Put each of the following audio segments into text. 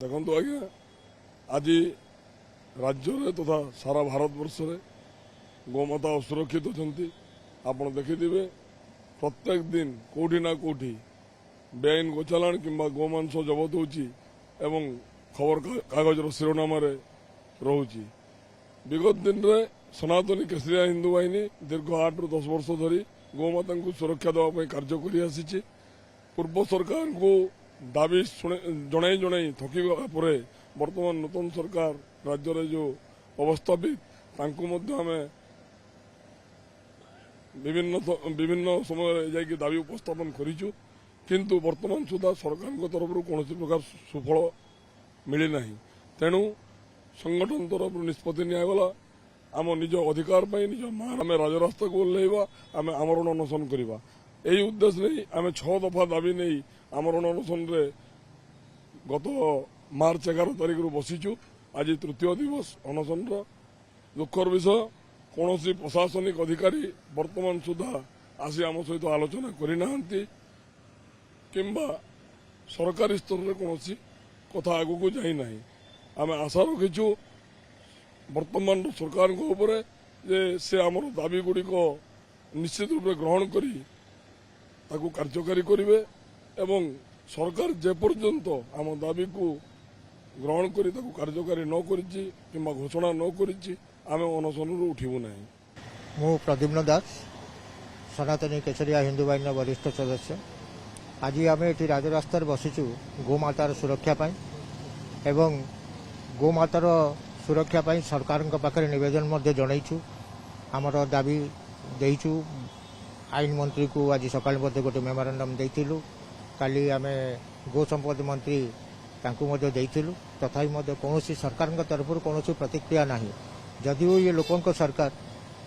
देखो आज्ञा आज राज्य तथा सारा भारत वर्ष गोमाता असुरक्षित अच्छा आप देखिथे प्रत्येक दिन कौटी ना कौटी बेआईन गोचालाण कि गोमांस जबत हो खबर कागज शिरोनाम रोचे विगत दिन में सनातनी केसरिया हिंदू बाहिनी दीर्घ 8 ରୁ 10 वर्ष धरी गोमाता को सुरक्षा देवाई कार्य कर पूर्व सरकार को दाबी जनाई जनाई थकी गला वर्तमान नूतन सरकार राज्य रे जो अवस्थापित आम विभिन्न समय जाकि दाबी उपस्थापन करूँ किंतु वर्तमान सुधा सरकार तरफ कौन प्रकार सुफल मिलना तेणु संगठन तरफ निष्पत्ति निगला आम निज अधिकार निज आम राजरास्ता को ओह्लैवा आम आमरण अनशन करवा यही उद्देश्य नहीं आम 6 दफा दाबी नहीं आमरण अनशन गत मार्च 11 तारिख रू बसीचु आज तृतीय दिवस अनशन दुखर विषय कौन प्रशासनिक अधिकारी वर्तमान सुधा आसी आम सहित आलोचना करना किंबा सरकारी स्तर में कौन कथा आग को जाना आम आशा रखीचु वर्तमान सरकार से आमर दाबी गुड़िक निश्चित रूप ग्रहण करी कार्यकारी करेंगे एवं सरकार जेपर्यंत आम दाबी को ग्रहण करी कार्यकारी न करी घोषणा न करी आम अनशन उठू ना। मु प्रद्युम्न दास सनातनी केसरिया हिंदू बाहिनी वरिष्ठ सदस्य आज आम ये राजरास्तार बसीचु गोमातार सुरक्षा पाई एवं गोमातार सुरक्षा पाई सरकार पाखे नवेदन जनईचु आमर दाबी देचु आईन मंत्री को आज सकाल गोटे मेमोरांडम देलु काली आम गो संपद मंत्री देलु तथापि कौन सरकार तरफ कौन प्रतिक्रिया ना जदिव ये लोकों सरकार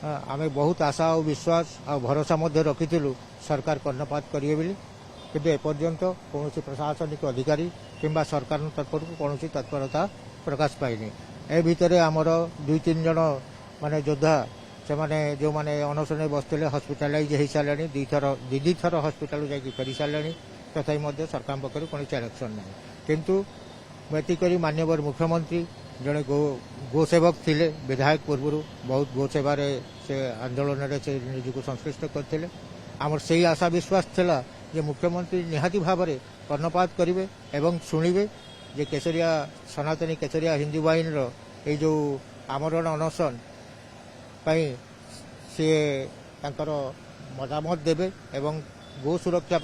आम बहुत आशा और विश्वास और भरोसा रखी सरकार कर्णपात करेंगे बोली किंतु एपर्यंत कौन प्रशासनिक अधिकारी किंबा सरकार तरफ कौन तत्परता प्रकाश पाइनी ए भितर आमर 2-3 जन माने योद्धा से माने जो माने अनशन बसते हस्पिटालाइज हो सारे दी थर हस्पिटाल जाकि फेरी सारे तथापि सरकार पक्ष कौन एक्शन ना किंतु मेतिक माननीय मुख्यमंत्री जड़े गोसेवक थिले विधायक पूर्व बहुत गोसेवार से आंदोलन से निजी संश्लिष्ट करते आमर से आशा विश्वास थिला जे मुख्यमंत्री निहाती भाव में कर्णपात करेंगे एवं शुणिबे जे केसरिया सनातनी केसरिया हिंदू बाहिनी ये जो आमरण अनशन सी मतामत देवे एवं गो सुरक्षा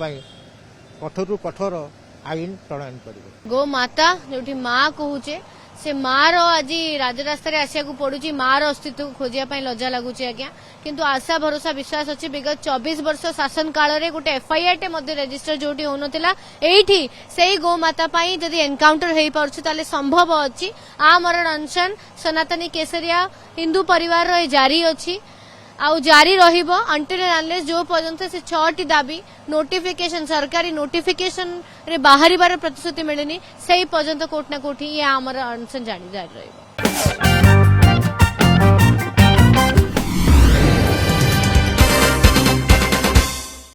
कठोर कठोर आईन प्रणयन करेंगे। गो माता जो माँ कहूचे से माँ आज राजरास्ता आसिया पड़ुची माँ अस्तित्व को खोजापी लज्जा लगुच आज्ञा किंतु आशा भरोसा विश्वास अच्छी विगत 24 वर्ष शासन काल में गोटे एफआईआर रजिस्टर जो होना ये से गो माता जदि एनकाउंटर हो पारे संभव अच्छी आमरण अनशन सनातनी केसरिया हिंदू परिवार जारी अच्छी आउ जारी रहिबो अंटिल अनलेस जो पर्यंत से 6टी दाबी नोटिफिकेशन सरकारी नोटिफिकेशन रे बाहरी प्रतिश्रुति मिलेनी से पर्यंत कोट ना कोठी ये आमर अनशन जारी रहिबो।